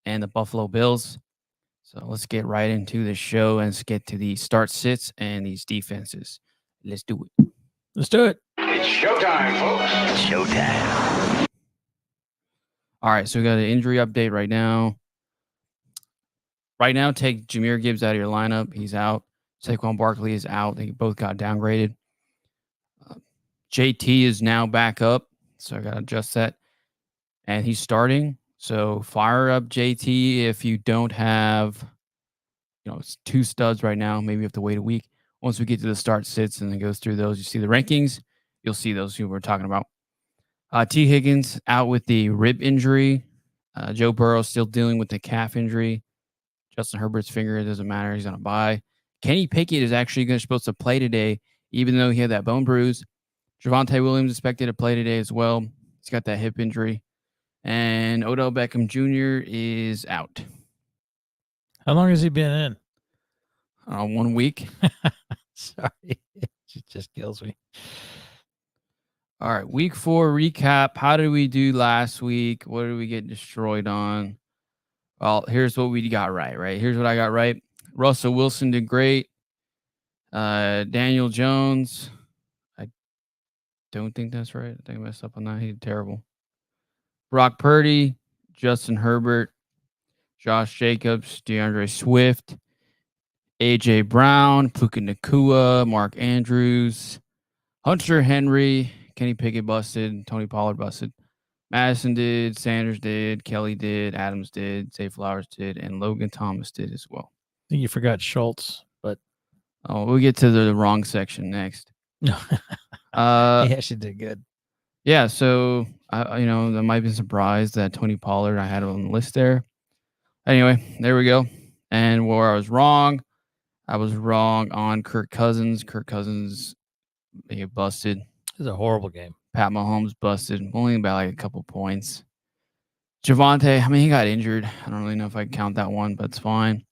and the Buffalo Bills. So let's get right into the show and let's get to the start sits and these defenses. Let's do it. Let's do it. It's showtime, folks. It's showtime. All right, so we got an injury update right now. Right now, take Jahmyr Gibbs out of your lineup. He's out. Saquon Barkley is out. They both got downgraded. JT is now back up, so I got to adjust that. And he's starting. So fire up JT if you don't have, it's two studs right now. Maybe you have to wait a week. Once we get to the start sits and then goes through those, you see the rankings. You'll see those who we're talking about. T. Higgins out with the rib injury. Joe Burrow still dealing with the calf injury. Justin Herbert's finger, it doesn't matter. He's on a bye. Kenny Pickett is actually supposed to play today, even though he had that bone bruise. Javonte Williams expected to play today as well. He's got that hip injury. And Odell Beckham Jr. is out. How long has he been in? 1 week. Sorry. It just kills me. All right. Week 4 recap. How did we do last week? What did we get destroyed on? Well, here's what we got right? Here's what I got right. Russell Wilson did great. Daniel Jones. I don't think that's right. I think I messed up on that. He did terrible. Brock Purdy, Justin Herbert, Josh Jacobs, DeAndre Swift, A.J. Brown, Puka Nacua, Mark Andrews, Hunter Henry, Kenny Pickett busted, Tony Pollard busted. Madison did, Sanders did, Kelly did, Adams did, Zay Flowers did, and Logan Thomas did as well. I think you forgot Schultz, but we'll get to the wrong section next. He actually did good. Yeah, so I might be surprised that Tony Pollard I had on the list there. Anyway, there we go. And where I was wrong on Kirk Cousins. Kirk Cousins, he busted. It was a horrible game. Pat Mahomes busted, only by like a couple points. Javonte, he got injured. I don't really know if I can count that one, but it's fine.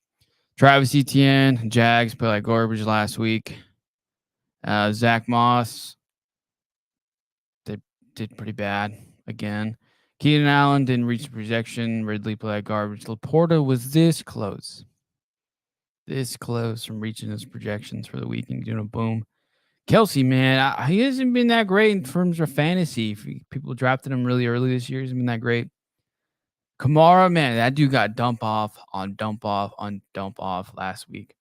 Travis Etienne, Jags played like garbage last week. Zach Moss, they did pretty bad again. Keenan Allen didn't reach the projection. Ridley played like garbage. Laporta was this close from reaching his projections for the week and doing a boom. Kelsey, man, he hasn't been that great in terms of fantasy. People drafted him really early this year. He's been that great. Kamara, man, that dude got dump off last week.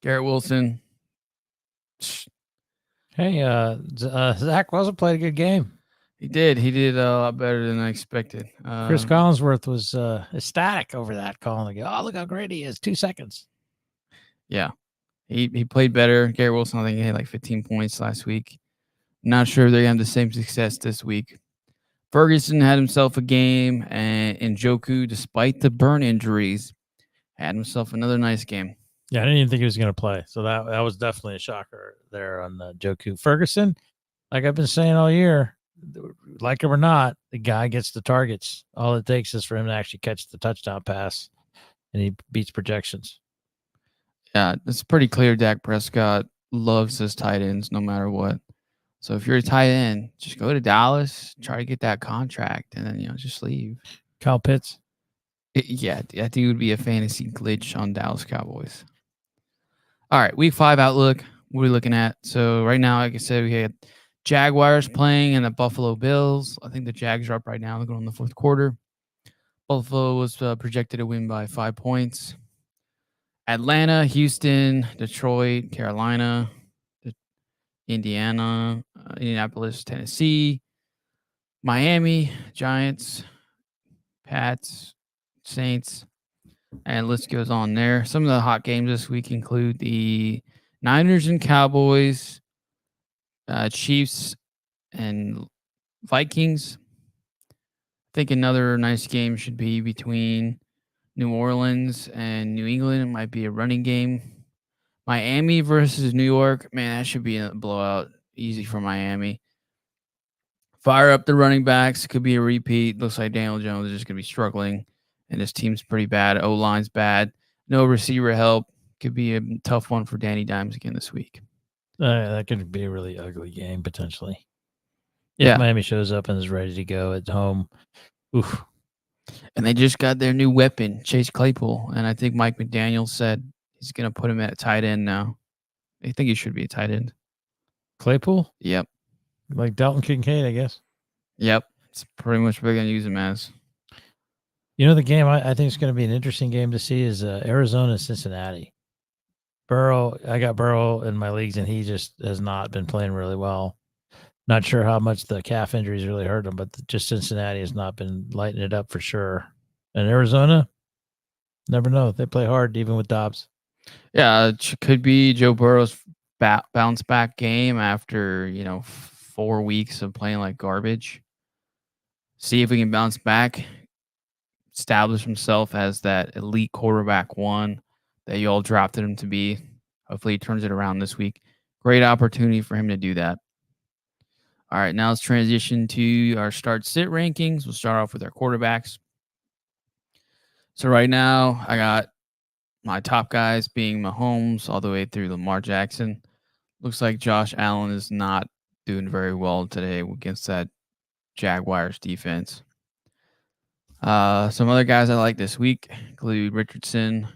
Garrett Wilson. Hey, Zach Wilson played a good game. He did. He did a lot better than I expected. Chris Collinsworth was ecstatic over that, calling, "Oh, look how great he is! 2 seconds." Yeah. He played better. Garrett Wilson, I think he had like 15 points last week. Not sure if they're going to have the same success this week. Ferguson had himself a game, and Njoku, despite the burn injuries, had himself another nice game. Yeah, I didn't even think he was going to play. So that was definitely a shocker there on Njoku. Ferguson, like I've been saying all year, like him or not, the guy gets the targets. All it takes is for him to actually catch the touchdown pass, and he beats projections. Yeah, it's pretty clear Dak Prescott loves his tight ends no matter what. So if you're a tight end, just go to Dallas, try to get that contract, and then, just leave. Kyle Pitts? Yeah, I think it would be a fantasy glitch on Dallas Cowboys. All right, week 5 outlook. What are we looking at? So right now, like I said, we had Jaguars playing and the Buffalo Bills. I think the Jags are up right now. They're going in the fourth quarter. Buffalo was projected to win by 5 points. Atlanta, Houston, Detroit, Carolina, Indiana, Indianapolis, Tennessee, Miami, Giants, Pats, Saints, and list goes on there. Some of the hot games this week include the Niners and Cowboys, Chiefs and Vikings. I think another nice game should be between New Orleans and New England. It might be a running game. Miami versus New York. Man, that should be a blowout. Easy for Miami. Fire up the running backs. Could be a repeat. Looks like Daniel Jones is just going to be struggling, and this team's pretty bad. O-line's bad. No receiver help. Could be a tough one for Danny Dimes again this week. That could be a really ugly game, potentially. If Miami shows up and is ready to go at home. Oof. And they just got their new weapon, Chase Claypool. And I think Mike McDaniel said he's going to put him at tight end now. I think he should be a tight end. Claypool? Yep. Like Dalton Kincaid, I guess. Yep. It's pretty much what we're going to use him as. You know, the game I think is going to be an interesting game to see is Arizona Cincinnati. Burrow, I got Burrow in my leagues, and he just has not been playing really well. Not sure how much the calf injuries really hurt him, but just Cincinnati has not been lighting it up for sure. And Arizona, never know. They play hard even with Dobbs. Yeah, it could be Joe Burrow's bounce back game after 4 weeks of playing like garbage. See if we can bounce back, establish himself as that elite quarterback one that you all drafted him to be. Hopefully, he turns it around this week. Great opportunity for him to do that. All right, now let's transition to our start-sit rankings. We'll start off with our quarterbacks. So right now, I got my top guys being Mahomes all the way through Lamar Jackson. Looks like Josh Allen is not doing very well today against that Jaguars defense. Some other guys I like this week include Richardson.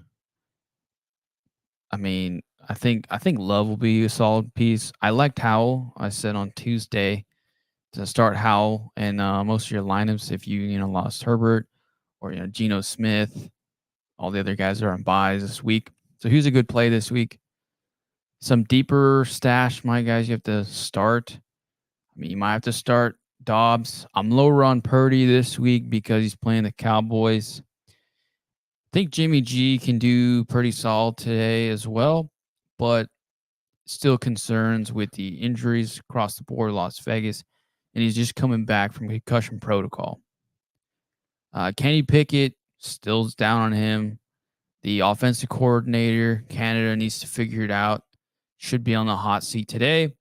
I mean, I think Love will be a solid piece. I liked Howell. I said on Tuesday to start Howell and most of your lineups if you lost Herbert or Geno Smith. All the other guys are on buys this week. So he's a good play this week. Some deeper stash, my guys, you have to start. I mean, you might have to start Dobbs. I'm lower on Purdy this week because he's playing the Cowboys. I think Jimmy G can do pretty solid today as well, but still concerns with the injuries across the board, Las Vegas, and he's just coming back from concussion protocol. Kenny Pickett still is down on him. The offensive coordinator, Canada, needs to figure it out. Should be on the hot seat today.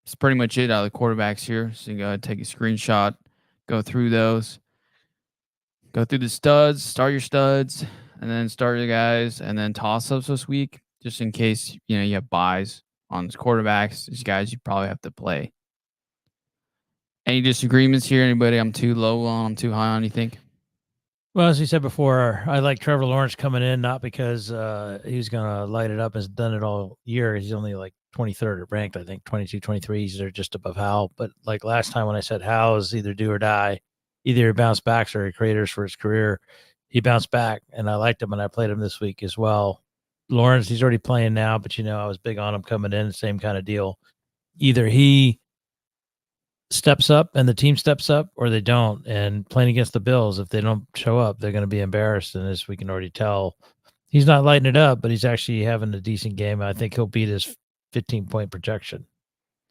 That's pretty much it out of the quarterbacks here. So you got to take a screenshot, go through those, go through the studs, start your studs, and then start your guys, and then toss-ups this week, just in case you have buys on these quarterbacks. These guys you probably have to play. Any disagreements here? Anybody I'm too low on, I'm too high on, you think? Well, as you said before, I like Trevor Lawrence coming in, not because he's going to light it up, has done it all year. He's only like 23rd ranked, I think, 22, 23. They're just above Howell. But like last time when I said Howell is either do or die, either he bounced back or he creators for his career, he bounced back, and I liked him, and I played him this week as well. Lawrence, he's already playing now, but I was big on him coming in, same kind of deal. Either he steps up and the team steps up, or they don't. And playing against the Bills, if they don't show up, they're going to be embarrassed. And as we can already tell, he's not lighting it up, but he's actually having a decent game. I think he'll beat his 15-point projection.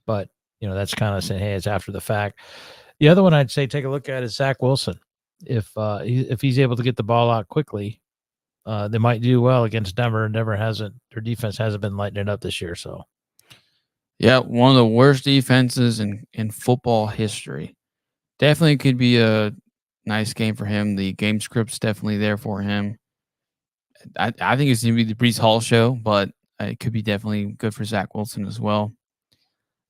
But, that's kind of saying, hey, it's after the fact. The other one I'd say take a look at is Zach Wilson. If he's able to get the ball out quickly, they might do well against Denver. Denver their defense hasn't been lighting it up this year. So, yeah, one of the worst defenses in football history. Definitely could be a nice game for him. The game script's definitely there for him. I think it's going to be the Breece Hall show, but it could be definitely good for Zach Wilson as well.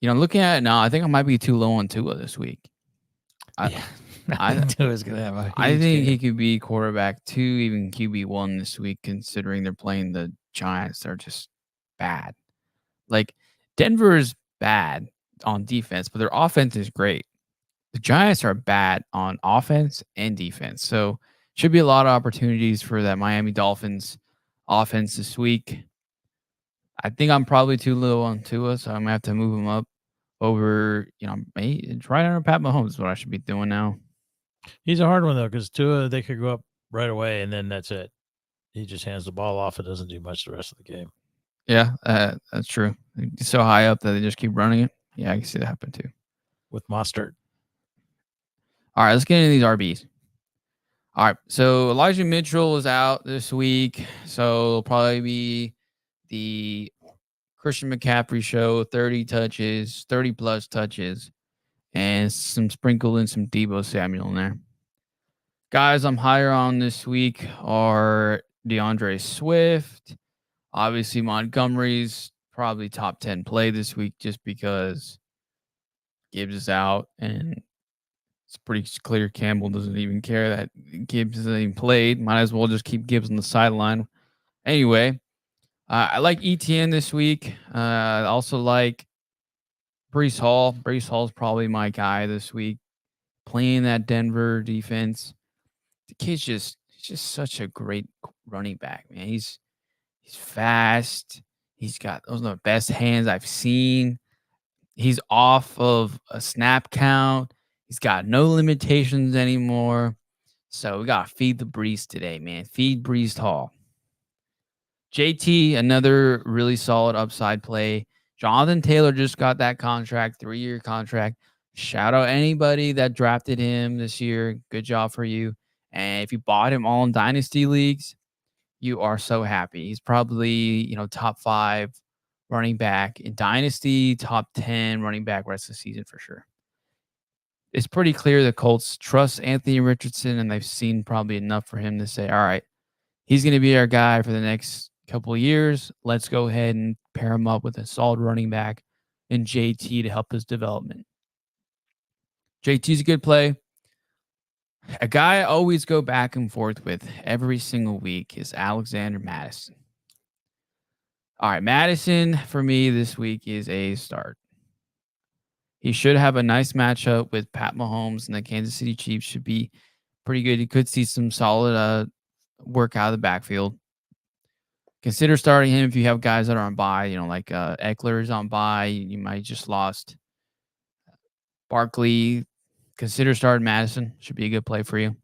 Looking at it now, I think I might be too low on Tua this week. I think Tua's going to have a huge I think game. he could be quarterback 2, even QB1 this week, considering they're playing the Giants. They're just bad. Like, Denver is bad on defense, but their offense is great. The Giants are bad on offense and defense. So, should be a lot of opportunities for that Miami Dolphins offense this week. I think I'm probably too low on Tua, so I'm going to have to move him up over, it's right under Pat Mahomes is what I should be doing now. He's a hard one, though, because Tua, they could go up right away, and then that's it. He just hands the ball off and doesn't do much the rest of the game. Yeah, that's true. He's so high up that they just keep running it. Yeah, I can see that happen too. With Mostert. All right, let's get into these RBs. All right, so Elijah Mitchell is out this week, so it'll probably be the Christian McCaffrey show, 30 touches, 30-plus touches, and some sprinkled in some Deebo Samuel in there. Guys I'm higher on this week are DeAndre Swift. Obviously, Montgomery's probably top 10 play this week just because Gibbs is out and It's pretty clear Campbell doesn't even care that Gibbs hasn't even played. Might as well just keep Gibbs on the sideline. Anyway, I like ETN this week. I also like Brees Hall. Brees Hall is probably my guy this week. Playing that Denver defense. The kid's he's just such a great running back, man. He's fast. He's got those are the best hands I've seen. He's off of a snap count. He's got no limitations anymore. So we got to feed the Brees today, man. Feed Brees Hall. JT, another really solid upside play. Jonathan Taylor just got that contract, 3-year contract. Shout out anybody that drafted him this year. Good job for you. And if you bought him all in dynasty leagues, you are so happy. He's probably, top 5 running back in dynasty, top 10 running back rest of the season for sure. It's pretty clear the Colts trust Anthony Richardson, and they've seen probably enough for him to say, all right, he's going to be our guy for the next couple of years. Let's go ahead and pair him up with a solid running back in JT to help his development. JT's a good play. A guy I always go back and forth with every single week is Alexander Mattison. All right, Mattison for me this week is a start. He should have a nice matchup with Pat Mahomes, and the Kansas City Chiefs should be pretty good. You could see some solid work out of the backfield. Consider starting him if you have guys that are on bye, like Eckler is on bye. You might just lost Barkley. Consider starting Madison. Should be a good play for you.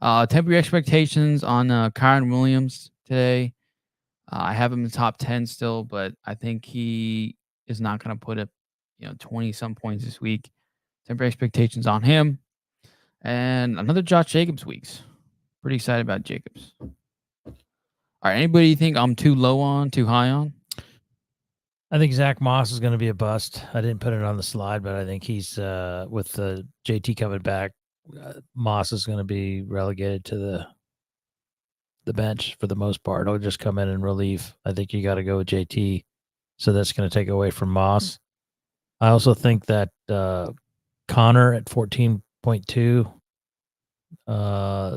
Temper your expectations on Kyren Williams today. I have him in the top 10 still, but I think he is not going to put up 20-some points this week. Temper expectations on him. And another Josh Jacobs weeks. Pretty excited about Jacobs. All right, anybody think I'm too low on, too high on? I think Zach Moss is going to be a bust. I didn't put it on the slide, but I think he's with the JT coming back, Moss is going to be relegated to the bench for the most part. He'll just come in and relieve. I think you got to go with JT, so that's going to take away from Moss. I also think that Connor at 14.2,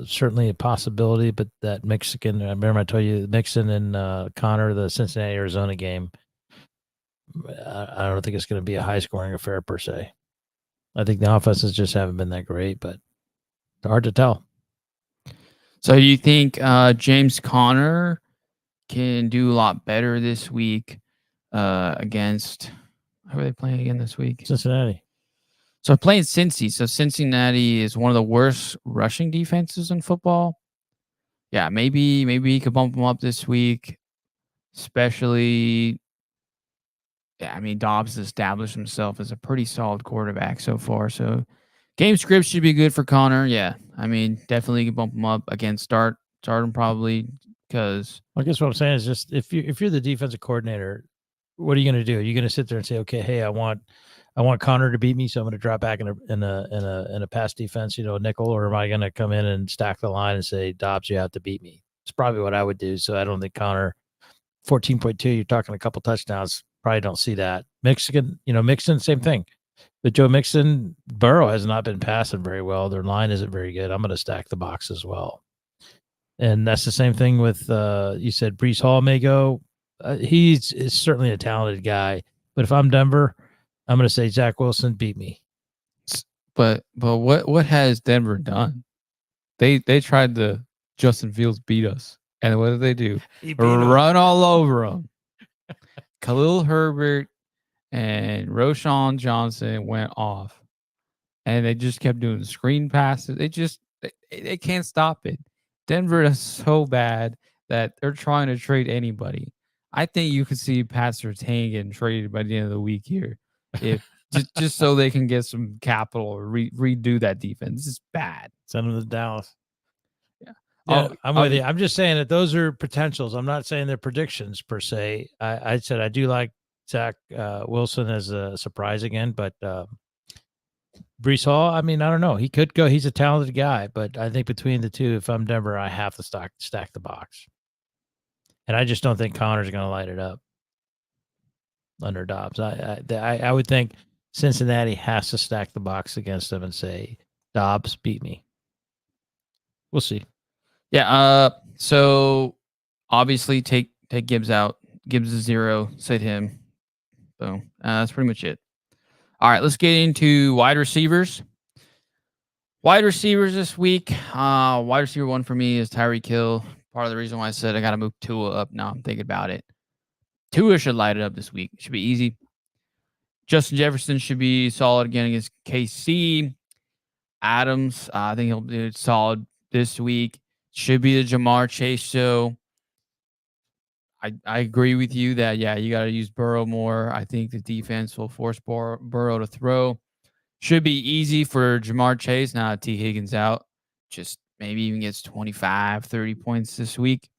certainly a possibility, but that Mexican, I remember I told you Mixon and Connor, the Cincinnati Arizona game, I don't think it's going to be a high scoring affair per se. I think the offenses just haven't been that great, but it's hard to tell. So you think James Conner can do a lot better this week against, who are they playing again this week? Cincinnati. So playing Cincy. So Cincinnati is one of the worst rushing defenses in football. Yeah, maybe he could bump them up this week, especially. Yeah, I mean, Dobbs established himself as a pretty solid quarterback so far. So game script should be good for Connor. Yeah, I mean, definitely can bump him up. Again, start him probably because. I guess what I'm saying is just if you're the defensive coordinator, what are you going to do? Are you going to sit there and say, okay, hey, I want Connor to beat me, so I'm going to drop back in a pass defense, a nickel, or am I going to come in and stack the line and say, Dobbs, you have to beat me? It's probably what I would do. So I don't think Connor 14.2. You're talking a couple touchdowns. Probably don't see that. Mixon, same thing. But Joe Mixon, Burrow has not been passing very well. Their line isn't very good. I'm going to stack the box as well. And that's the same thing with, you said Brees Hall may go. He's certainly a talented guy. But if I'm Denver, I'm going to say Zach Wilson beat me. But what has Denver done? They tried to Justin Fields beat us. And what did they do? Run all over him. Khalil Herbert and Roschon Johnson went off, and they just kept doing screen passes. They can't stop it. Denver is so bad that they're trying to trade anybody. I think you could see Pat Surtain getting traded by the end of the week here, if just so they can get some capital or redo that defense. This is bad. Send them to Dallas. Yeah, I'm with you. I'm just saying that those are potentials. I'm not saying they're predictions per se. I said I do like Zach Wilson as a surprise again, but Brees Hall, I mean, I don't know. He could go. He's a talented guy, but I think between the two, if I'm Denver, I have to stack the box. And I just don't think Connor's going to light it up under Dobbs. I would think Cincinnati has to stack the box against them and say, Dobbs beat me. We'll see. Yeah. So obviously take Gibbs out. Gibbs is 0. Sit him. So that's pretty much it. All right, let's get into wide receivers. Wide receivers this week. Wide receiver 1 for me is Tyreek Hill. Part of the reason why I said I got to move Tua up. Now I'm thinking about it. Tua should light it up this week. It should be easy. Justin Jefferson should be solid again against KC. Adams, I think he'll do solid this week. Should be the Jamar Chase show. I agree with you that, yeah, you got to use Burrow more. I think the defense will force Burrow to throw. Should be easy for Jamar Chase. Now T. Higgins out. Just maybe even gets 25, 30 points this week.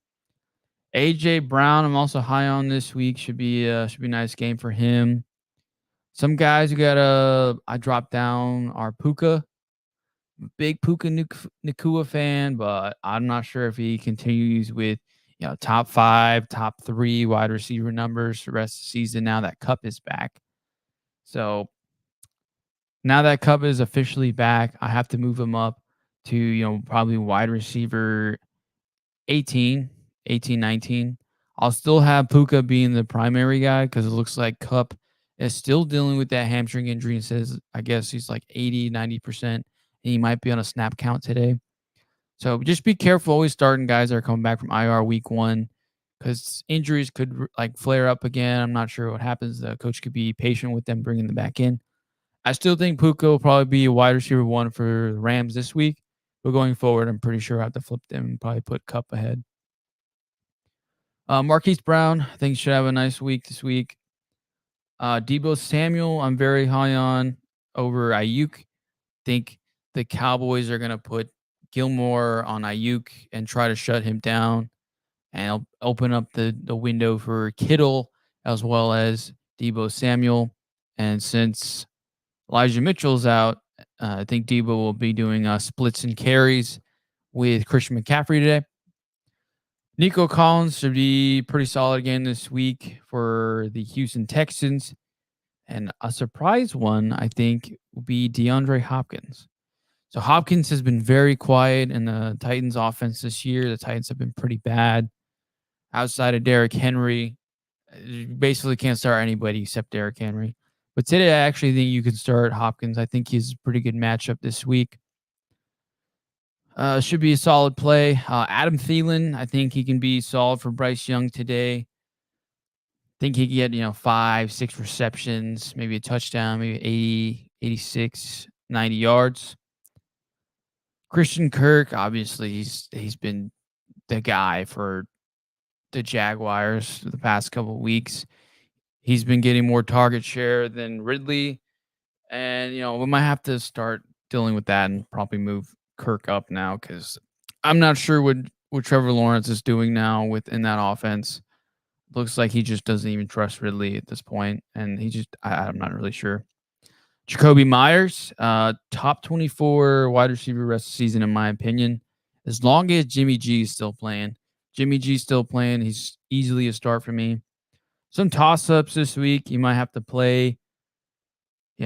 A.J. Brown, I'm also high on this week. Should be a nice game for him. Some guys who I dropped down are Puka. Big Puka Nacua fan, but I'm not sure if he continues with top 5, top 3 wide receiver numbers the rest of the season. Now that Kupp is back, so now that Kupp is officially back, I have to move him up to probably wide receiver 18, 19. I'll still have Puka being the primary guy because it looks like Kupp is still dealing with that hamstring injury and says I guess he's like 80, 90%. He might be on a snap count today. So just be careful always starting guys that are coming back from IR week 1 because injuries could flare up again. I'm not sure what happens. The coach could be patient with them, bringing them back in. I still think Puka will probably be a wide receiver 1 for the Rams this week. But going forward, I'm pretty sure I have to flip them and probably put Kupp ahead. Marquise Brown, I think should have a nice week this week. Deebo Samuel, I'm very high on over Ayuk. Think the Cowboys are going to put Gilmore on Ayuk and try to shut him down and open up the window for Kittle as well as Deebo Samuel. And since Elijah Mitchell's out, I think Deebo will be doing splits and carries with Christian McCaffrey today. Nico Collins should be pretty solid again this week for the Houston Texans. And a surprise one, I think, will be DeAndre Hopkins. So Hopkins has been very quiet in the Titans offense this year. The Titans have been pretty bad. Outside of Derrick Henry, you basically can't start anybody except Derrick Henry. But today, I actually think you can start Hopkins. I think he's a pretty good matchup this week. Should be a solid play. Adam Thielen, I think he can be solid for Bryce Young today. Think he can get 5, 6 receptions, maybe a touchdown, maybe 80, 86, 90 yards. Christian Kirk, obviously, he's been the guy for the Jaguars for the past couple of weeks. He's been getting more target share than Ridley. And, we might have to start dealing with that and probably move Kirk up now because I'm not sure what Trevor Lawrence is doing now within that offense. Looks like he just doesn't even trust Ridley at this point, and I'm not really sure. Jacoby Myers, top 24 wide receiver rest of the season, in my opinion. As long as Jimmy G is still playing. He's easily a start for me. Some toss-ups this week. You might have to play,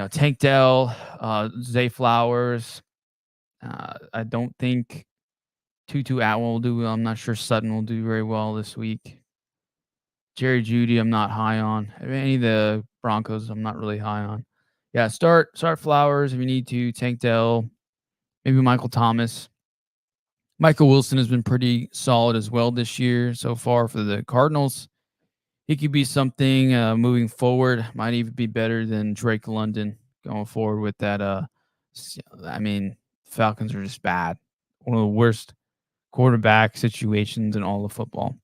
Tank Dell, Zay Flowers. I don't think Tutu Atwell will do well. I'm not sure Sutton will do very well this week. Jerry Jeudy, I'm not high on. Any of the Broncos, I'm not really high on. Yeah, start Flowers if you need to. Tank Dell, maybe Michael Thomas. Michael Wilson has been pretty solid as well this year so far for the Cardinals. He could be something moving forward. Might even be better than Drake London going forward with that. Falcons are just bad. One of the worst quarterback situations in all of football.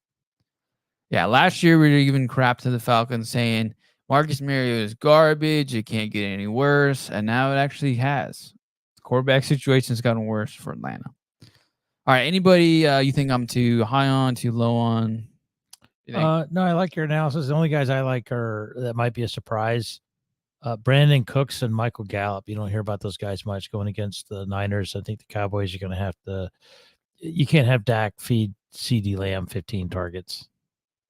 Yeah, last year we were giving crap to the Falcons saying Marcus Mariota is garbage. It can't get any worse. And now it actually has. The quarterback situation has gotten worse for Atlanta. All right, anybody you think I'm too high on, too low on? No, I like your analysis. The only guys I like are that might be a surprise. Brandon Cooks and Michael Gallup. You don't hear about those guys much going against the Niners. I think the Cowboys are going to have to – you can't have Dak feed CeeDee Lamb 15 targets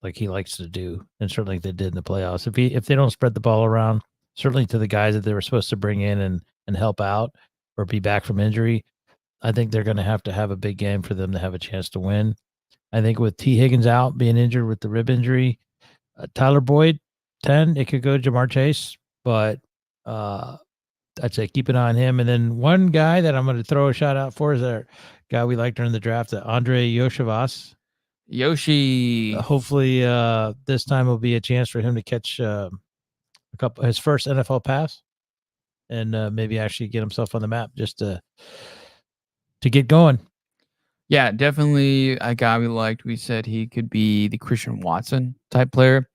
like he likes to do, and certainly they did in the playoffs. If they don't spread the ball around, certainly to the guys that they were supposed to bring in and help out or be back from injury. I think they're going to have a big game for them to have a chance to win. I think with T. Higgins out, being injured with the rib injury, Tyler Boyd, 10, it could go to Jamar Chase, but I'd say keep an eye on him. And then one guy that I'm going to throw a shout out for is our guy we liked during the draft, Andre Yoshivas. Yoshi. Hopefully, this time will be a chance for him to catch his first NFL pass, and maybe actually get himself on the map just to get going. Yeah, definitely a guy we liked. We said he could be the Christian Watson type player,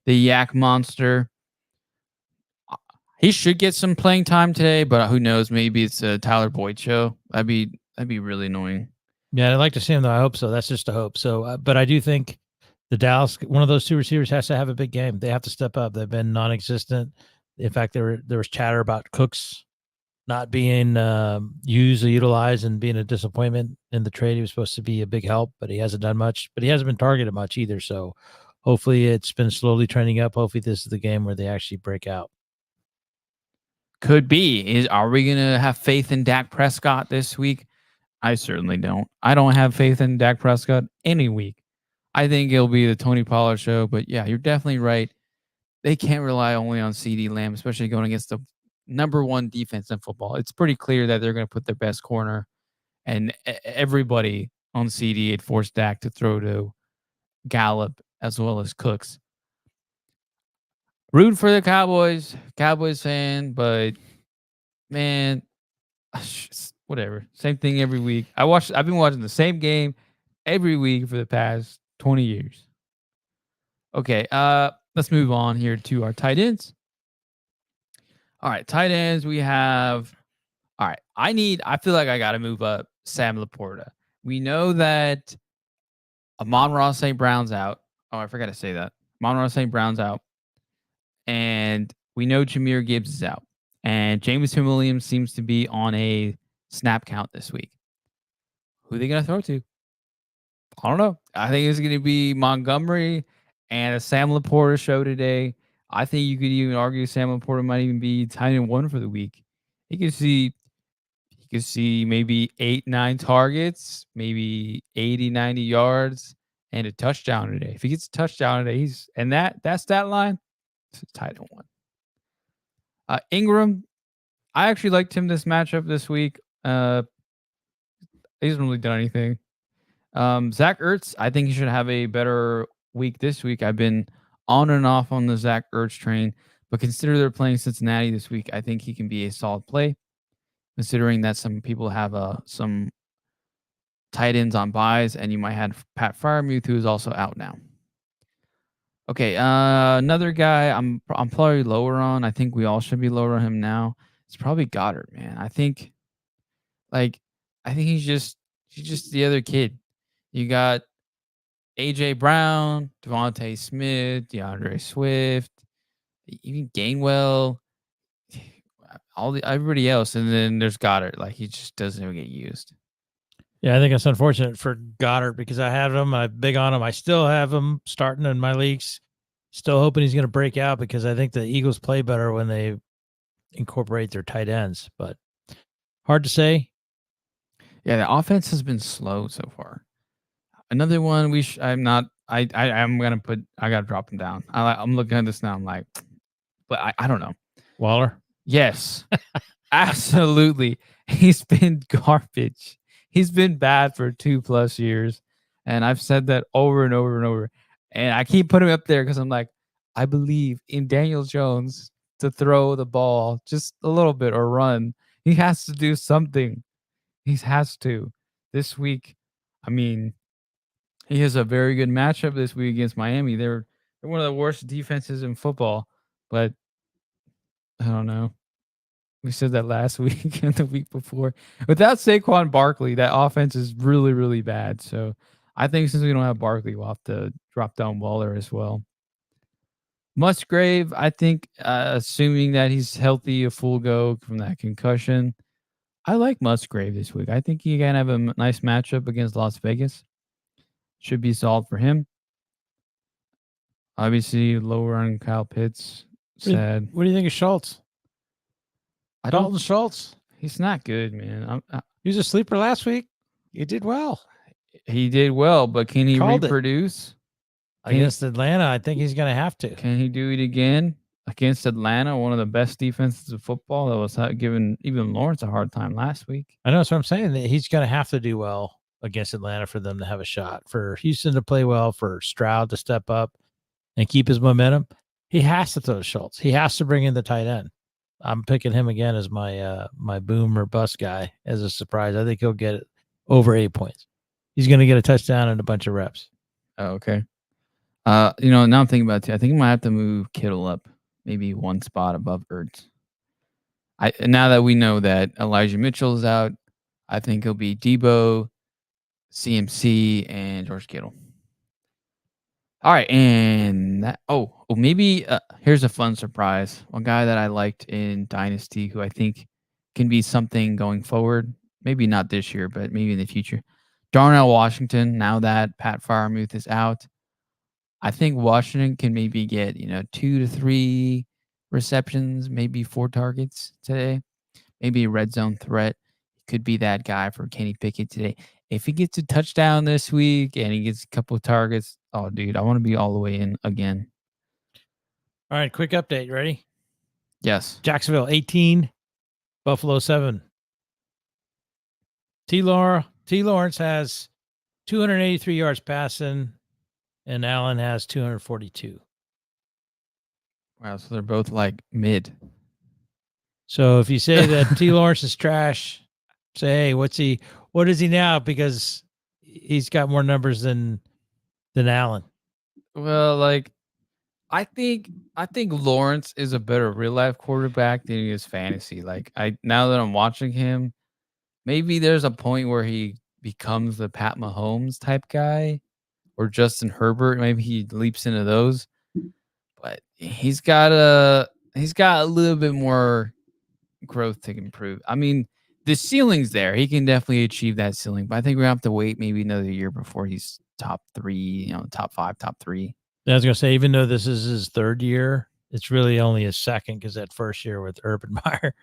the yak monster. He should get some playing time today, but who knows? Maybe it's a Tyler Boyd show. That'd be really annoying. Yeah, I'd like to see him though. I hope so. That's just a hope. So, but I do think the Dallas, one of those two receivers, has to have a big game. They have to step up. They've been non-existent. In fact, there was chatter about Cooks not being used or utilized and being a disappointment in the trade. He was supposed to be a big help, but he hasn't done much. But he hasn't been targeted much either. So hopefully it's been slowly trending up. Hopefully this is the game where they actually break out. Could be. Are we going to have faith in Dak Prescott this week? I certainly don't. I don't have faith in Dak Prescott any week. I think it'll be the Tony Pollard show. But yeah, you're definitely right. They can't rely only on CeeDee Lamb, especially going against the number one defense in football. It's pretty clear that they're going to put their best corner, and everybody on CD had forced Dak to throw to Gallup as well as Cooks. Rooting for the Cowboys fan, but man, whatever. Same thing every week. I've been watching the same game every week for the past 20 years. Okay, let's move on here to our tight ends. All right, tight ends, we have. All right, I feel like I got to move up Sam Laporta. We know that Amon-Ra St. Brown's out. Oh, I forgot to say that. Amon-Ra St. Brown's out. And we know Jahmyr Gibbs is out. And Jameson Williams seems to be on a snap count this week. Who are they going to throw to? I don't know. I think it's going to be Montgomery and a Sam Laporta show today. I think you could even argue Sam Laporta might even be tight end 1 for the week. He could see maybe 8-9 targets, maybe 80-90 yards, and a touchdown today. If he gets a touchdown today, that stat line, it's tight end 1. Ingram, I actually liked him this matchup this week. He hasn't really done anything. Zach Ertz, I think he should have a better week this week. I've been on and off on the Zach Ertz train, but consider they're playing Cincinnati this week. I think he can be a solid play, considering that some people have some tight ends on buys, and you might have Pat Freiermuth, who is also out now. Okay, another guy I'm probably lower on. I think we all should be lower on him now. It's probably Goddard, man. I think he's just the other kid. You got AJ Brown, Devontae Smith, DeAndre Swift, even Gainwell, everybody else, and then there's Goddard. Like, he just doesn't even get used. Yeah, I think it's unfortunate for Goddard because I have him. I'm big on him. I still have him starting in my leagues. Still hoping he's going to break out because I think the Eagles play better when they incorporate their tight ends. But hard to say. Yeah, the offense has been slow so far. Another one I'm gonna put. I gotta drop him down. I'm looking at this now. I'm like, but I don't know. Waller. Yes, absolutely. He's been garbage. He's been bad for 2+ years, and I've said that over and over and over. And I keep putting him up there because I'm like, I believe in Daniel Jones to throw the ball just a little bit or run. He has to do something. He has to. This week, I mean, he has a very good matchup this week against Miami. They're one of the worst defenses in football, but I don't know. We said that last week and the week before. Without Saquon Barkley, that offense is really, really bad. So I think since we don't have Barkley, we'll have to drop down Waller as well. Musgrave, I think, assuming that he's healthy, a full go from that concussion, I like Musgrave this week. I think he can have a nice matchup against Las Vegas. Should be solid for him. Obviously, lower on Kyle Pitts. sad. What do you think of Schultz? I don't. Dalton Schultz. He's not good, man. He was a sleeper last week. He did well He did well, but can he Called it. reproduce? against Atlanta. I think he's going to have to. Can he do it again against Atlanta, one of the best defenses of football that was giving even Lawrence a hard time last week? I know that's what I'm saying. That he's going to have to do well against Atlanta for them to have a shot. For Houston to play well, for Stroud to step up and keep his momentum, he has to throw to Schultz. He has to bring in the tight end. I'm picking him again as my my boom or bust guy as a surprise. I think he'll get it over 8 points. He's going to get a touchdown and a bunch of reps. Oh, okay. Now I'm thinking about it too. I think I might have to move Kittle up, maybe one spot above Ertz. Now that we know that Elijah Mitchell is out, I think it'll be Debo, CMC, and George Kittle. All right, and that, maybe here's a fun surprise. One guy that I liked in Dynasty who I think can be something going forward. Maybe not this year, but maybe in the future. Darnell Washington, now that Pat Freiermuth is out, I think Washington can maybe get 2 to 3 receptions, maybe 4 targets today. Maybe a red zone threat. Could be that guy for Kenny Pickett today. If he gets a touchdown this week and he gets a couple of targets, oh, dude, I want to be all the way in again. All right, quick update. Ready? Yes. Jacksonville 18, Buffalo 7. T. Lawrence has 283 yards passing, and Allen has 242. Wow, so they're both like mid. So if you say that T. Lawrence is trash, say, hey, what is he now? Because he's got more numbers than Allen. Well, I think Lawrence is a better real life quarterback than he is fantasy. Now that I'm watching him, maybe there's a point where he becomes the Pat Mahomes type guy or Justin Herbert. Maybe he leaps into those, but he's got a little bit more growth to improve. I mean, the ceiling's there. He can definitely achieve that ceiling, but I think we're gonna have to wait maybe another year before he's top 3, top 5, top 3. I was gonna say, even though this is his third year, it's really only his second because that first year with Urban Meyer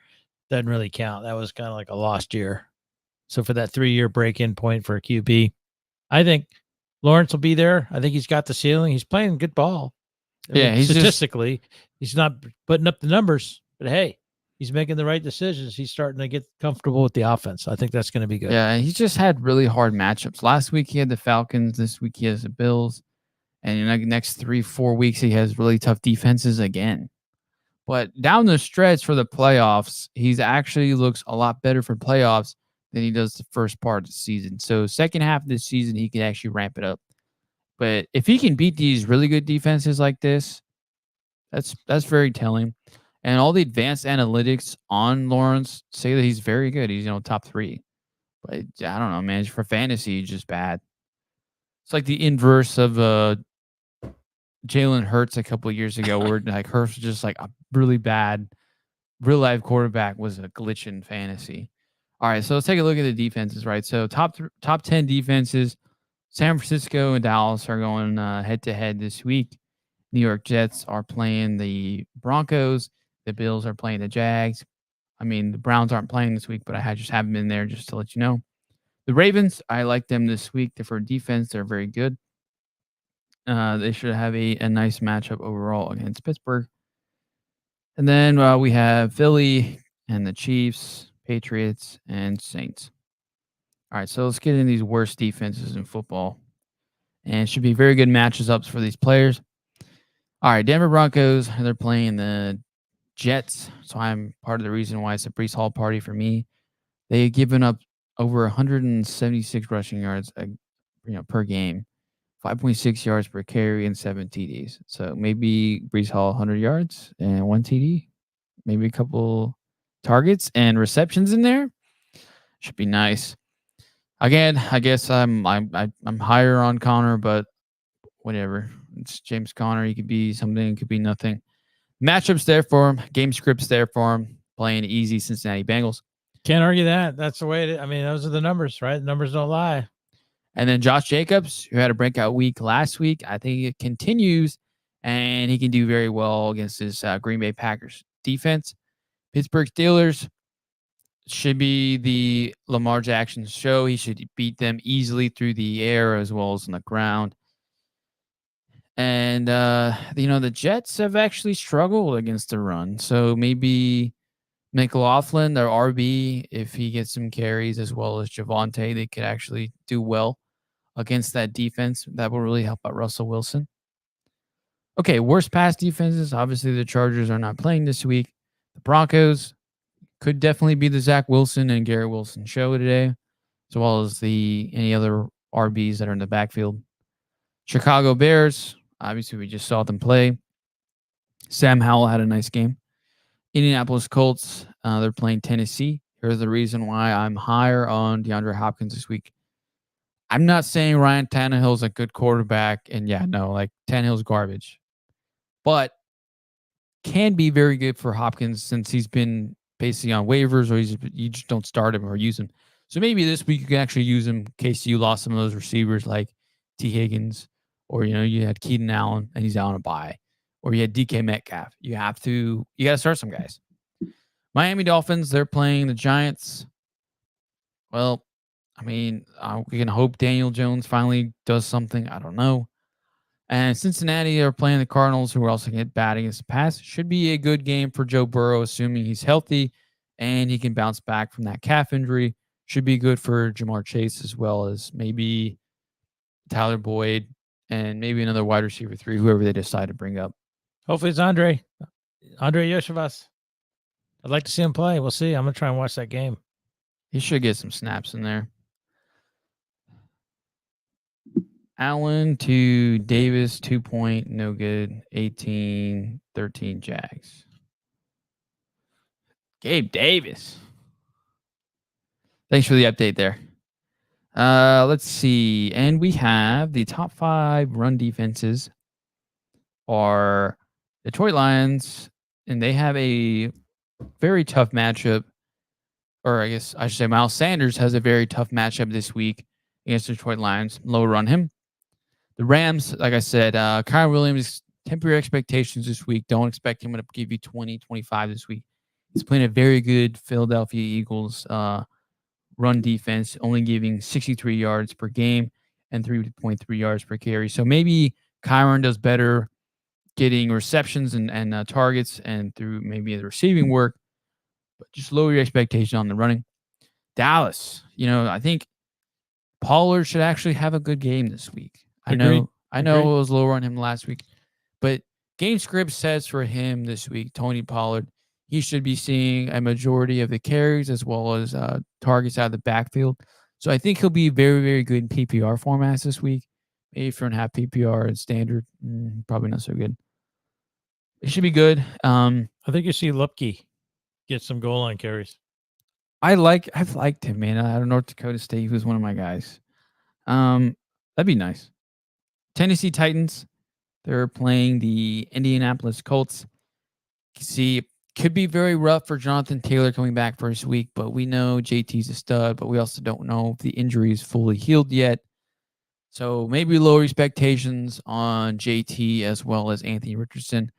doesn't really count. That was kind of like a lost year. So for that 3-year break-in point for a QB, I think Lawrence will be there. I think he's got the ceiling. He's playing good ball. He's statistically, he's not putting up the numbers, but hey, he's making the right decisions. He's starting to get comfortable with the offense. I think that's going to be good. Yeah, and he's just had really hard matchups. Last week he had the Falcons. This week he has the Bills. And in the next 3-4 weeks, he has really tough defenses again. But down the stretch for the playoffs, he's actually looks a lot better for playoffs than he does the first part of the season. So second half of the season, he can actually ramp it up. But if he can beat these really good defenses like this, that's very telling. And all the advanced analytics on Lawrence say that he's very good. He's top 3. But I don't know, man. For fantasy, he's just bad. It's like the inverse of Jalen Hurts a couple of years ago, where Hurts was just like a really bad real life quarterback was a glitch in fantasy. All right, so let's take a look at the defenses, right? So top 10 defenses, San Francisco and Dallas are going head to head this week. New York Jets are playing the Broncos. The Bills are playing the Jags. I mean, the Browns aren't playing this week, but I just have them in there just to let you know. The Ravens, I like them this week. For defense, they're very good. They should have a nice matchup overall against Pittsburgh. And then we have Philly and the Chiefs, Patriots, and Saints. All right, so let's get into these worst defenses in football. And it should be very good matchups for these players. All right, Denver Broncos, they're playing the Jets. So I'm part of the reason why it's a Breece Hall party for me. They've given up over 176 rushing yards per game, 5.6 yards per carry, and 7 TDs. So maybe Breece Hall 100 yards and 1 TD, maybe a couple targets and receptions in there. Should be nice. Again, I guess I'm higher on Connor, but whatever. It's James Conner. He could be something, it could be nothing. Matchups there for him. Game scripts there for him. Playing easy Cincinnati Bengals. Can't argue that. That's the way it is. I mean, those are the numbers, right? The numbers don't lie. And then Josh Jacobs, who had a breakout week last week, I think it continues. and he can do very well against this Green Bay Packers defense. Pittsburgh Steelers should be the Lamar Jackson show. He should beat them easily through the air as well as on the ground. And, the Jets have actually struggled against the run. So maybe McLaughlin, their RB, if he gets some carries as well as Javonte, they could actually do well against that defense. That will really help out Russell Wilson. Okay, worst pass defenses. Obviously, the Chargers are not playing this week. The Broncos could definitely be the Zach Wilson and Garrett Wilson show today, as well as any other RBs that are in the backfield. Chicago Bears. Obviously, we just saw them play. Sam Howell had a nice game. Indianapolis Colts, they're playing Tennessee. Here's the reason why I'm higher on DeAndre Hopkins this week. I'm not saying Ryan Tannehill's a good quarterback, and Tannehill's garbage. But can be very good for Hopkins since he's been basically on waivers, or you just don't start him or use him. So maybe this week you can actually use him in case you lost some of those receivers like T. Higgins, or you had Keenan Allen and he's out on a bye, or you had DK Metcalf. You got to start some guys. Miami Dolphins, they're playing the Giants. Well, we can hope Daniel Jones finally does something. I don't know. And Cincinnati are playing the Cardinals, who are also going to get bad against the pass. Should be a good game for Joe Burrow, assuming he's healthy and he can bounce back from that calf injury. Should be good for Jamar Chase as well as maybe Tyler Boyd and maybe another wide receiver 3, whoever they decide to bring up. Hopefully it's Andre Yoshivas. I'd like to see him play. We'll see. I'm going to try and watch that game. He should get some snaps in there. Allen to Davis, 2 point, no good. 18-13 Jags. Gabe Davis. Thanks for the update there. Let's see. And we have the top 5 run defenses are Detroit Lions, and they have a very tough matchup. Or I guess I should say Miles Sanders has a very tough matchup this week against the Detroit Lions. Lower on him. The Rams, like I said, Kyren Williams, temper your expectations this week. Don't expect him to give you 20, 25 this week. He's playing a very good Philadelphia Eagles run defense, only giving 63 yards per game and 3.3 yards per carry. So maybe Kyren does better getting receptions and targets and through maybe the receiving work, but just lower your expectation on the running. Dallas, I think Pollard should actually have a good game this week. I know it was lower on him last week, but game script says for him this week, Tony Pollard, he should be seeing a majority of the carries as well as targets out of the backfield. So I think he'll be very, very good in PPR formats this week. Maybe 4.5 PPR and standard, probably not so good. It should be good. I think you see Lupke get some goal line carries. I've liked him, man. Out of North Dakota State, he was one of my guys. That'd be nice. Tennessee Titans, they're playing the Indianapolis Colts. See, could be very rough for Jonathan Taylor coming back for his week, but we know JT's a stud, but we also don't know if the injury is fully healed yet. So maybe lower expectations on JT as well as Anthony Richardson.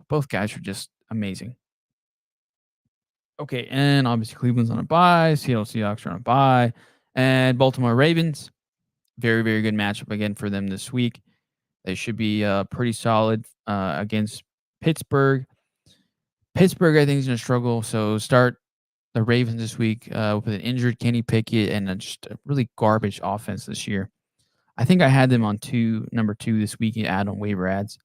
Both guys are just amazing. Okay, and obviously Cleveland's on a bye. Seattle Seahawks are on a bye. And Baltimore Ravens, very, very good matchup again for them this week. They should be pretty solid against Pittsburgh. Pittsburgh, I think, is going to struggle. So start the Ravens this week with an injured Kenny Pickett and just a really garbage offense this year. I think I had them on number 2 this week and add on waiver ads.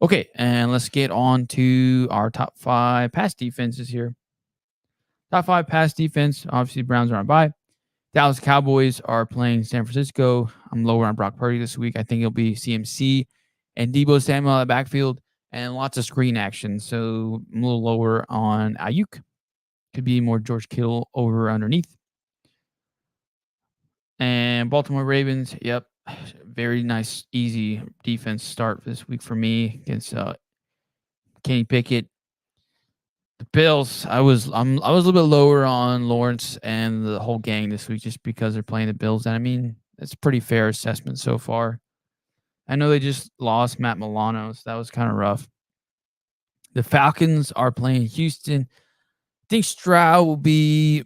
Okay, and let's get on to our top 5 pass defenses here. Top 5 pass defense. Obviously, Browns are on bye. Dallas Cowboys are playing San Francisco. I'm lower on Brock Purdy this week. I think it'll be CMC and Deebo Samuel at backfield and lots of screen action. So I'm a little lower on Ayuk. Could be more George Kittle over underneath. And Baltimore Ravens, yep. Very nice, easy defense start this week for me against Kenny Pickett. The Bills, I was a little bit lower on Lawrence and the whole gang this week just because they're playing the Bills. And I mean, it's a pretty fair assessment so far. I know they just lost Matt Milano, so that was kind of rough. The Falcons are playing Houston. I think Stroud will be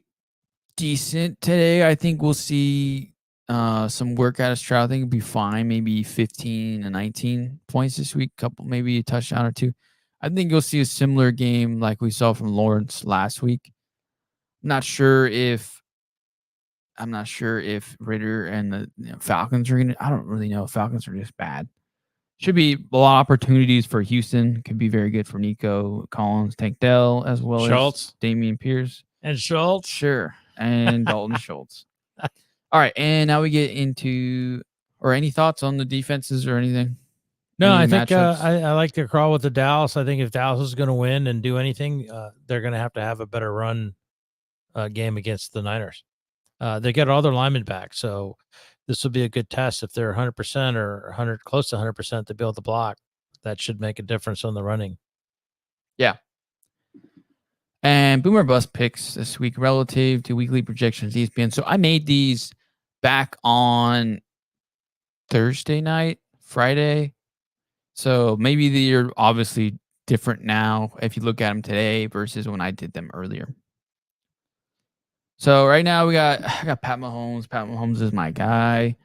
decent today. I think we'll see some work out of Stroud. I think it'll be fine. Maybe 15 and 19 points this week. Maybe a touchdown or two. I think you'll see a similar game like we saw from Lawrence last week. I'm not sure if Ritter and the Falcons are gonna. I don't really know. Falcons are just bad. Should be a lot of opportunities for Houston. Could be very good for Nico Collins, Tank Dell, as well Schultz as Damian Pierce. and Schultz. Sure. And Dalton Schultz. All right. And now we get into, or any thoughts on the defenses or anything? No, Any I think matchups? I like to crawl with the Dallas. I think if Dallas is going to win and do anything, they're going to have a better run game against the Niners. They get all their linemen back, so this will be a good test. If they're 100% or 100, close to 100% to build the block, that should make a difference on the running. Yeah. And Boomer Bust picks this week relative to weekly projections, ESPN. So I made these back on Thursday night, Friday. So maybe they're obviously different now if you look at them today versus when I did them earlier. So right now I got Pat Mahomes. Pat Mahomes is my guy.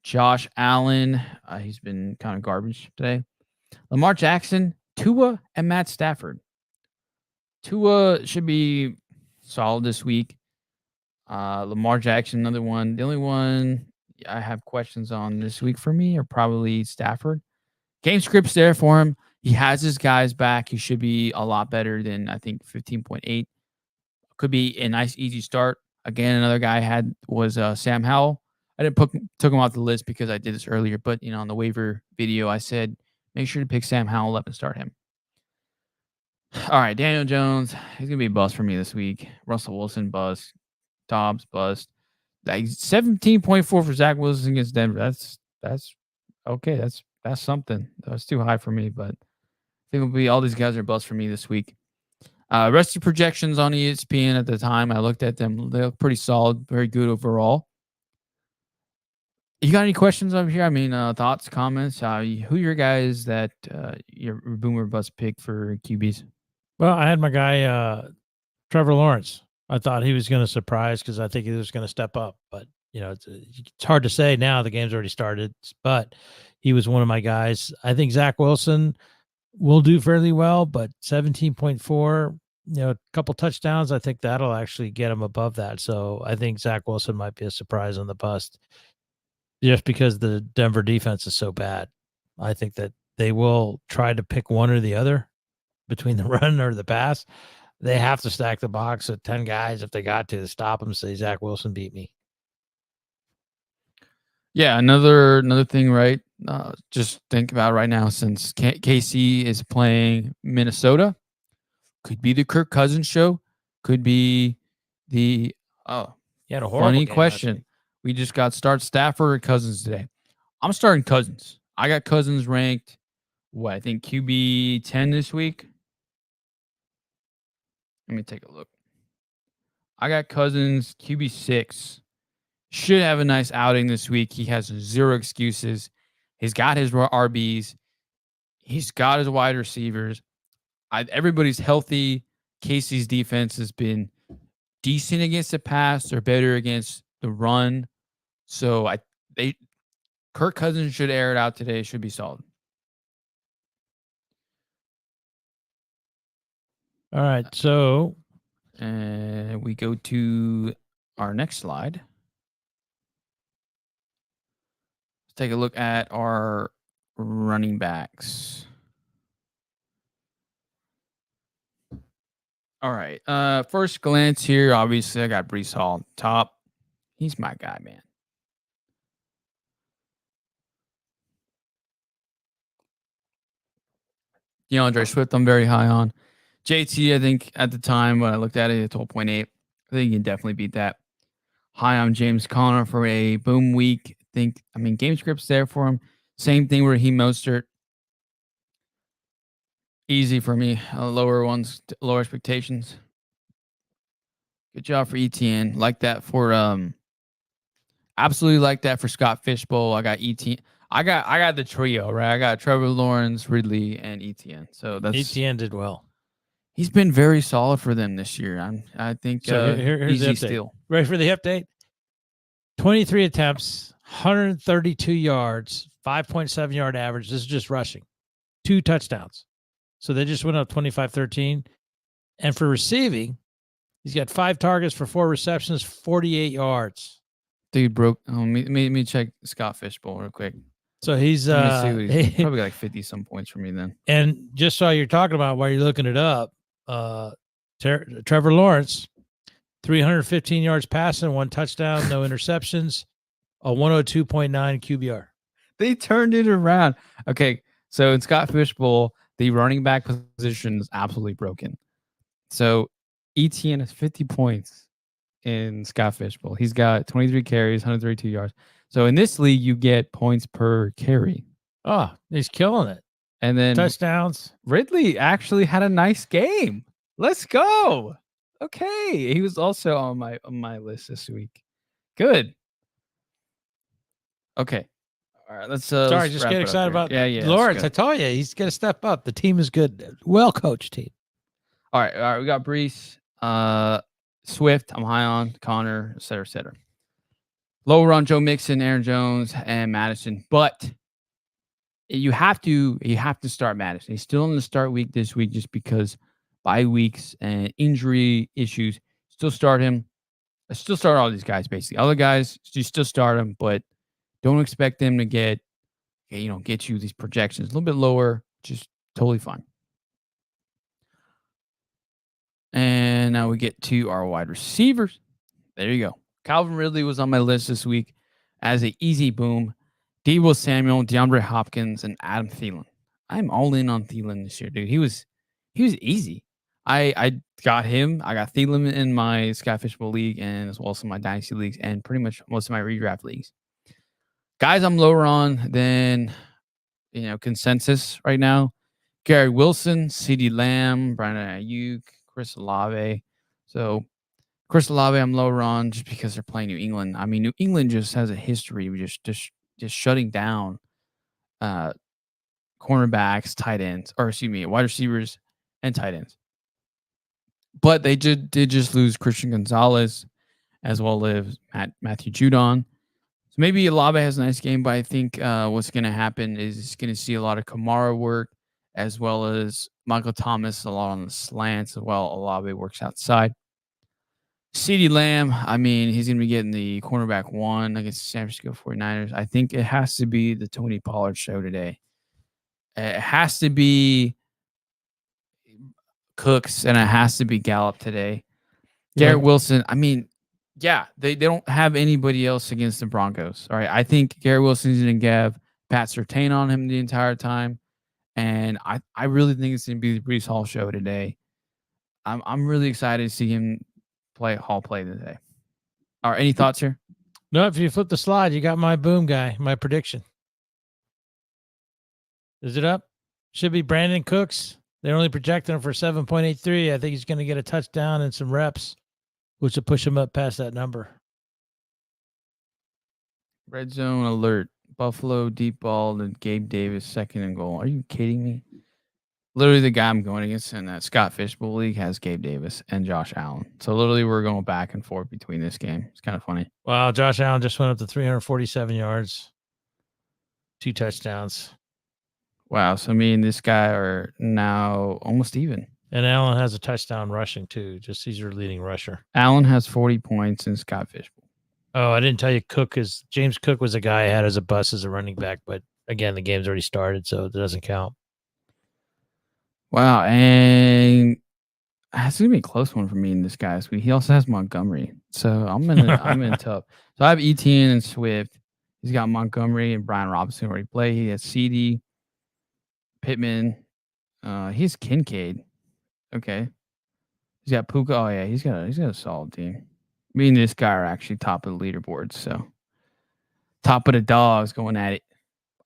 Josh Allen, he's been kind of garbage today. Lamar Jackson, Tua, and Matt Stafford. Tua should be solid this week. Lamar Jackson, another one. The only one I have questions on this week for me are probably Stafford. Game script's there for him. He has his guys back. He should be a lot better than, I think, 15.8. Could be a nice, easy start. Again, another guy I had was Sam Howell. I didn't took him off the list because I did this earlier, but on the waiver video, I said make sure to pick Sam Howell up and start him. All right, Daniel Jones, he's gonna be a bust for me this week. Russell Wilson bust. Dobbs bust. Like 17.4 for Zach Wilson against Denver. That's okay. That's something. That's too high for me, but I think it'll be all these guys are bust for me this week. Rest of projections on ESPN at the time, I looked at them. They look pretty solid, very good overall. You got any questions over here? I mean, thoughts, comments? Who are your guys that your Boomer Bust pick for QBs? Well, I had my guy Trevor Lawrence. I thought he was going to surprise because I think he was going to step up. But it's hard to say now. The game's already started. But he was one of my guys. I think Zach Wilson will do fairly well, but 17.4, a couple touchdowns, I think that'll actually get him above that. So I think Zach Wilson might be a surprise on the bust just because the Denver defense is so bad. I think that they will try to pick one or the other between the run or the pass. They have to stack the box with 10 guys if they got to stop him, say Zach Wilson beat me. Yeah, another thing, right? Just think about right now, since KC is playing Minnesota, could be the Kirk Cousins show, could be the funny question. We just got start Stafford or Cousins today. I'm starting Cousins. I got Cousins ranked, I think QB 10 this week. Let me take a look. I got Cousins QB 6. Should have a nice outing this week. He has zero excuses. He's got his RBs. He's got his wide receivers. Everybody's healthy. Casey's defense has been decent against the pass or better against the run. So Kirk Cousins should air it out today. Should be solid. All right. So we go to our next slide. Let's take a look at our running backs. All right. First glance here, obviously, I got Breece Hall top. He's my guy, man. DeAndre Swift, I'm very high on. JT, I think at the time when I looked at it, it's 12.8. I think you can definitely beat that. High on James Conner for a boom week. Game script's there for him. Same thing where Raheem Mostert. Easy for me. Lower expectations. Good job for ETN. Like that for absolutely like that for Scott Fishbowl. I got ETN. I got the trio, right? I got Trevor Lawrence, Ridley, and ETN. So that's ETN did well. he's been very solid for them this year. I think So here's the easy update. steal. Ready for the update? 23 attempts, 132 yards, 5.7 yard average. This is just rushing. 2 touchdowns. So they just went up 25-13. And for receiving, he's got 5 targets for 4 receptions, 48 yards. Dude broke. Oh, let me check Scott Fishbowl real quick. So he's Let me see what he's probably got like 50 some points for me then. and just so you're talking about while you're looking it up, Trevor Lawrence, 315 yards passing, 1 touchdown, no interceptions, a 102.9 QBR. They turned it around. Okay, so in Scott Fishbowl, the running back position is absolutely broken. So ETN has 50 points in Scott Fishbowl. He's got 23 carries, 132 yards. So in this league, you get points per carry. Oh, he's killing it. And then Touchdowns. Ridley actually had a nice game. Let's go. Okay. He was also on my list this week. Good. Okay. All right. Let's Sorry, let's just wrap get it up excited here. about yeah. Lawrence. I let's go. told you, he's going to step up. The team is good. Well coached team. All right. We got Brees, Swift. I'm high on Connor, et cetera, et cetera. Lower on Joe Mixon, Aaron Jones, and Madison. But you have to start Madison. He's still in the start week this week just because bye weeks and injury issues. Still start him. I still start all these guys basically. Other guys, you still start them, but don't expect them to get you these projections a little bit lower. Just totally fine. And now we get to our wide receivers. There you go. Calvin Ridley was on my list this week as an easy boom. Deebo Samuel, DeAndre Hopkins, and Adam Thielen. I'm all in on Thielen this year, dude. He was easy. I got him. I got Thielen in my Sky Fishbowl league and as well as in my dynasty leagues and pretty much most of my redraft leagues. Guys, I'm lower on than consensus right now. Gary Wilson, CeeDee Lamb, Brandon Ayuk, Chris Olave. So Chris Olave, I'm lower on just because they're playing New England. I mean, New England just has a history of just shutting down cornerbacks, tight ends, or wide receivers and tight ends. But they did just lose Christian Gonzalez as well as Matthew Judon. So maybe Olave has a nice game, but I think what's going to happen is it's going to see a lot of Kamara work as well as Michael Thomas a lot on the slants as well. Olave works outside. CeeDee Lamb, I mean, he's going to be getting the cornerback 1 against the San Francisco 49ers. I think it has to be the Tony Pollard show today. It has to be Cooks, and it has to be Gallup today. Garrett Wilson, I mean, yeah, they don't have anybody else against the Broncos. All right, I think Garrett Wilson's going to have Pat Surtain on him the entire time, and I really think it's going to be the Breece Hall show today. I'm really excited to see him play today. All right, any thoughts here? No, if you flip the slide, you got my boom guy, my prediction. Is it up? Should be Brandon Cooks. They're only projecting him for 7.83. I think he's going to get a touchdown and some reps, which will push him up past that number. Red zone alert. Buffalo deep ball to Gabe Davis, 2nd and goal. Are you kidding me? Literally the guy I'm going against in that Scott Fishbowl league has Gabe Davis and Josh Allen. So literally we're going back and forth between this game. It's kind of funny. Wow, Josh Allen just went up to 347 yards, 2 touchdowns. Wow. So me and this guy are now almost even. And Allen has a touchdown rushing too. Just he's your leading rusher. Allen has 40 points in Scott Fishbowl. Oh, I didn't tell you James Cook was a guy I had as a bust as a running back, but again, the game's already started, so it doesn't count. Wow. And it's gonna be a close one for me and this guy this week. He also has Montgomery. So I'm in tough. So I have Etienne and Swift. He's got Montgomery and Brian Robinson already play. He has CD, Pittman. He's Kincaid. Okay. He's got Puka. Oh yeah, he's got a solid team. Me and this guy are actually top of the leaderboard. So top of the dogs going at it.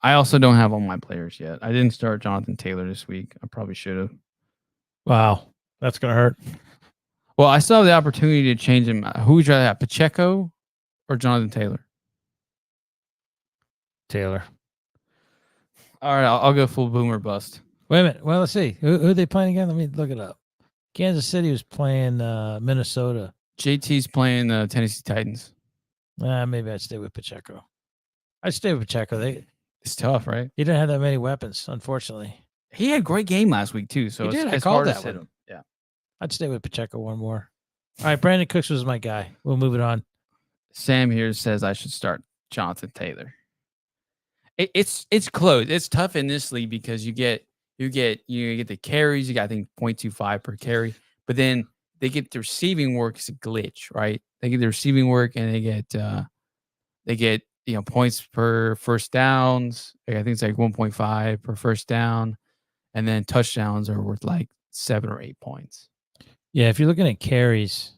I also don't have all my players yet. I didn't start Jonathan Taylor this week. I probably should have. Wow. That's going to hurt. Well, I still have the opportunity to change him. Who would you rather have, Pacheco or Jonathan Taylor? Taylor. All right, I'll go full boomer bust. Wait a minute. Well, let's see. Who are they playing again? Let me look it up. Kansas City was playing Minnesota. JT's playing the Tennessee Titans. Maybe I'd stay with Pacheco. I'd stay with Pacheco. It's tough, right? He didn't have that many weapons, unfortunately. He had a great game last week too, so He did. I it's called hard that to with sit him. Yeah. I'd stay with Pacheco one more. All right, Brandon Cooks was my guy. We'll move it on. Sam here says I should start Jonathan Taylor. It's close. It's tough in this league because you get the carries. You got I think 0.25 per carry, but then they get the receiving work is a glitch, right? They get the receiving work and they get points per first downs. I think it's like 1.5 per first down, and then touchdowns are worth like 7 or 8 points. Yeah, if you're looking at carries,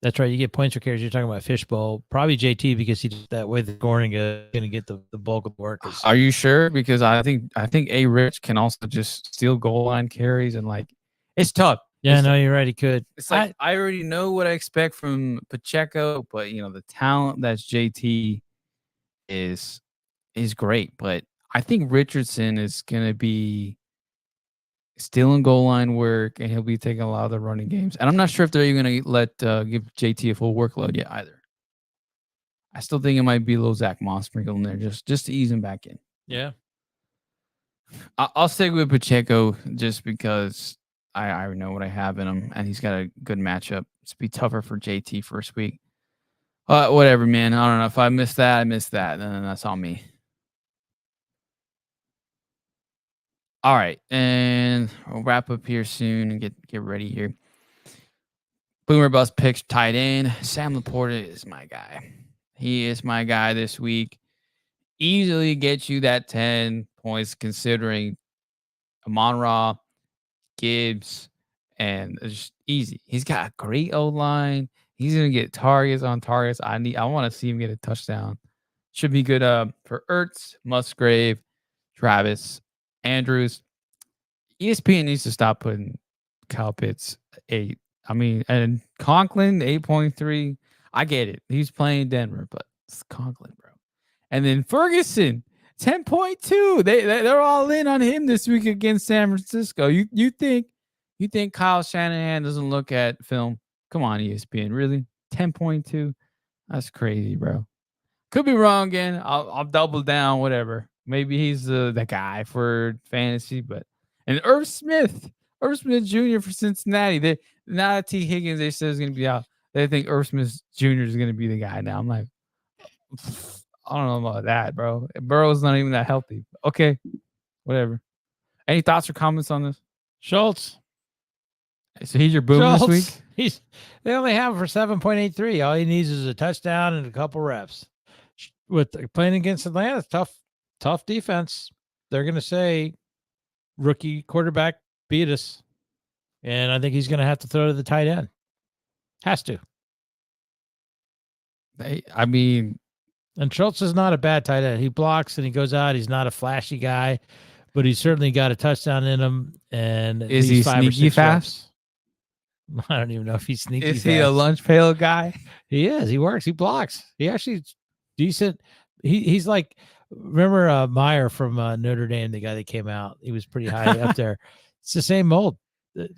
that's right. You get points for carries. You're talking about Fishbowl, probably JT because he did that way. The scoring is going to get the bulk of the work. Are you sure? Because I think A. Rich can also just steal goal line carries and like it's tough. Yeah, no, you're right. He could. It's like I already know what I expect from Pacheco, but the talent that's JT is great. But I think Richardson is going to be stealing goal line work, and he'll be taking a lot of the running games. And I'm not sure if they're even going to let give JT a full workload yet either. I still think it might be a little Zach Moss sprinkled in there just to ease him back in. Yeah. I'll stick with Pacheco just because I already know what I have in him, and he's got a good matchup. It's be tougher for JT first week. Whatever, man. I don't know. If I missed that, I missed that. Then that's on me. All right, and we'll wrap up here soon and get ready here. Boomer Bust picks tight end. Sam Laporta is my guy. He is my guy this week. Easily get you that 10 points considering Amon-Ra, Gibbs, and it's just easy. He's got a great O-line. He's gonna get targets on targets. I want to see him get a touchdown. Should be good for Ertz, Musgrave, Travis, Andrews. ESPN needs to stop putting Kyle Pitts 8. I mean, and Conklin 8.3. I get it. He's playing Denver, but it's Conklin, bro. And then Ferguson 10.2. They're all in on him this week against San Francisco. You think Kyle Shanahan doesn't look at film? Come on, ESPN, really? 10.2. That's crazy, bro. Could be wrong again. I'll double down. Whatever. Maybe he's the guy for fantasy, but and Irv Smith Jr. for Cincinnati. Now that T. Higgins they said is going to be out, they think Irv Smith Jr. is going to be the guy. Now I'm like, I don't know about that, bro. Burrow's not even that healthy. Okay, whatever. Any thoughts or comments on this? Schultz. So he's your boom this week. They only have him for 7.83. All he needs is a touchdown and a couple reps. With playing against Atlanta, tough defense. They're going to say rookie quarterback beat us, and I think he's going to have to throw to the tight end. Has to. And Schultz is not a bad tight end. He blocks and he goes out. He's not a flashy guy, but he's certainly got a touchdown in him. And is he sneaky fast? Reps. I don't even know if he's sneaky fast. Is he a lunch pail guy? He is. He works. He blocks. He actually decent. He's like, remember Meyer from Notre Dame, the guy that came out? He was pretty high up there. It's the same mold,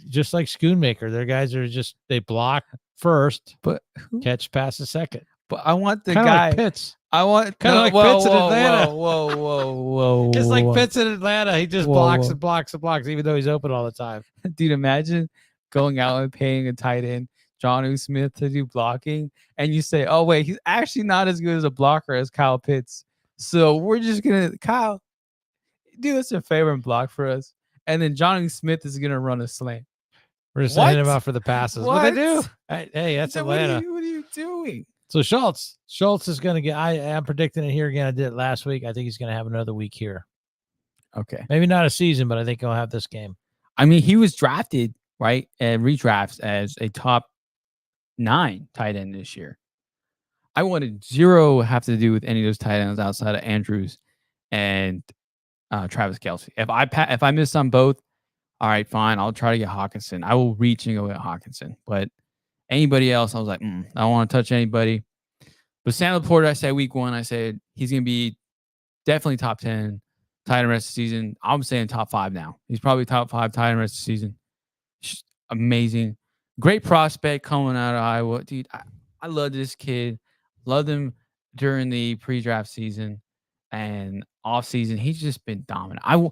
just like Schoonmaker. Their guys are just, they block first, but catch passes second. But I want the kinda guy. Like Pitts. I want kind of like Pitts in Atlanta. Whoa. It's like Pitts in Atlanta. He just blocks and blocks and blocks, even though he's open all the time. Dude, imagine going out and paying a tight end, Jonnu Smith, to do blocking, and you say, "Oh wait, he's actually not as good as a blocker as Kyle Pitts." So we're just gonna, Kyle, do us a favor and block for us, and then Jonnu Smith is gonna run a slant. We're just sending him out for the passes. What they do? Hey, that's Atlanta. What are you doing? So Schultz is going to get, I am predicting it here again. I did it last week. I think he's going to have another week here. Okay. Maybe not a season, but I think he'll have this game. I mean, he was drafted, right, and redrafts as a top 9 tight end this year. I wanted zero have to do with any of those tight ends outside of Andrews and Travis Kelce. If I miss on both, all right, fine. I'll try to get Hawkinson. I will reach and go get Hawkinson, but anybody else, I was like, I don't want to touch anybody. But Sam Laporta, I said week 1, I said he's going to be definitely top 10 tight end rest of the season. I'm saying top 5 now. He's probably top 5 tight end rest of the season. Just amazing. Great prospect coming out of Iowa. Dude, I love this kid. Loved him during the pre-draft season and off season. He's just been dominant.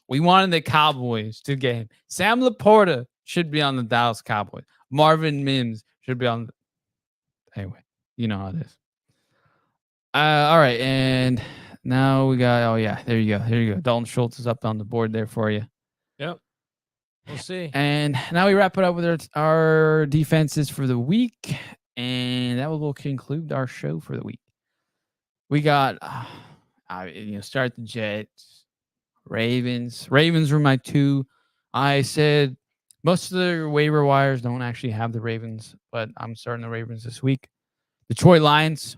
We wanted the Cowboys to get him. Sam Laporta should be on the Dallas Cowboys. Marvin Mims should be on. Anyway, you know how it is. All right, and now we got. Oh yeah, there you go. There you go. Dalton Schultz is up on the board there for you. Yep. We'll see. And now we wrap it up with our defenses for the week, and that will conclude our show for the week. We got, start the Jets, Ravens. Ravens were my 2. I said most of the waiver wires don't actually have the Ravens, but I'm starting the Ravens this week. Detroit Lions,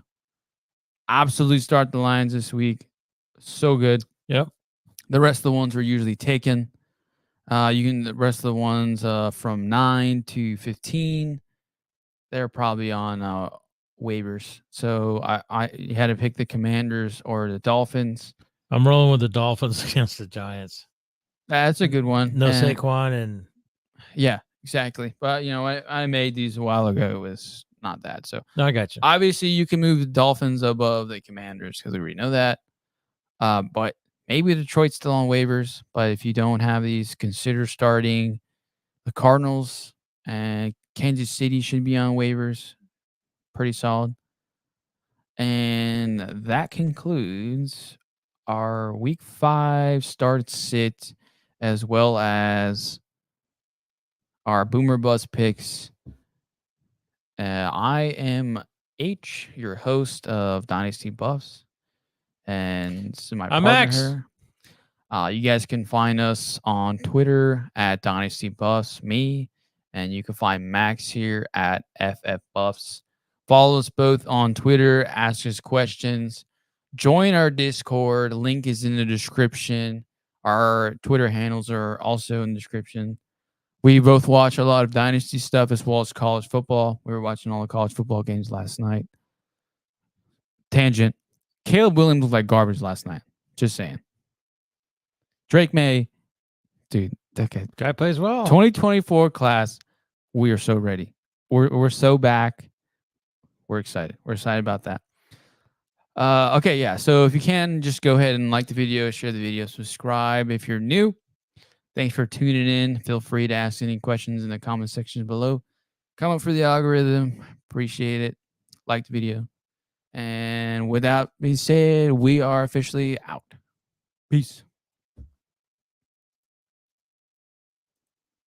absolutely start the Lions this week. So good. Yep. The rest of the ones were usually taken. The rest of the ones from 9 to 15, they're probably on waivers. So I you had to pick the Commanders or the Dolphins. I'm rolling with the Dolphins against the Giants. That's a good one. No Saquon and yeah, exactly. But I made these a while ago. It was not that. So no, I got you. Obviously, you can move the Dolphins above the Commanders because we already know that. But maybe Detroit's still on waivers. But if you don't have these, consider starting the Cardinals, and Kansas City should be on waivers. Pretty solid. And that concludes our week 5 start sit, as well as our Boomer Bust picks. I am H, your host of Dynasty Buffs, and this is my I'm partner. You guys can find us on Twitter at Dynasty Buffs, me, and you can find Max here at FF Buffs. Follow us both on Twitter, ask us questions, join our Discord. Link is in the description. Our Twitter handles are also in the description. We both watch a lot of Dynasty stuff as well as college football. We were watching all the college football games last night. Tangent. Caleb Williams looked like garbage last night. Just saying. Drake May, dude, that guy plays well. 2024 class, we are so ready. We're so back. We're excited. We're excited about that. Okay, yeah. So if you can, just go ahead and like the video, share the video, subscribe if you're new. Thanks for tuning in. Feel free to ask any questions in the comment section below. Comment for the algorithm. Appreciate it. Like the video. And with that being said, we are officially out. Peace.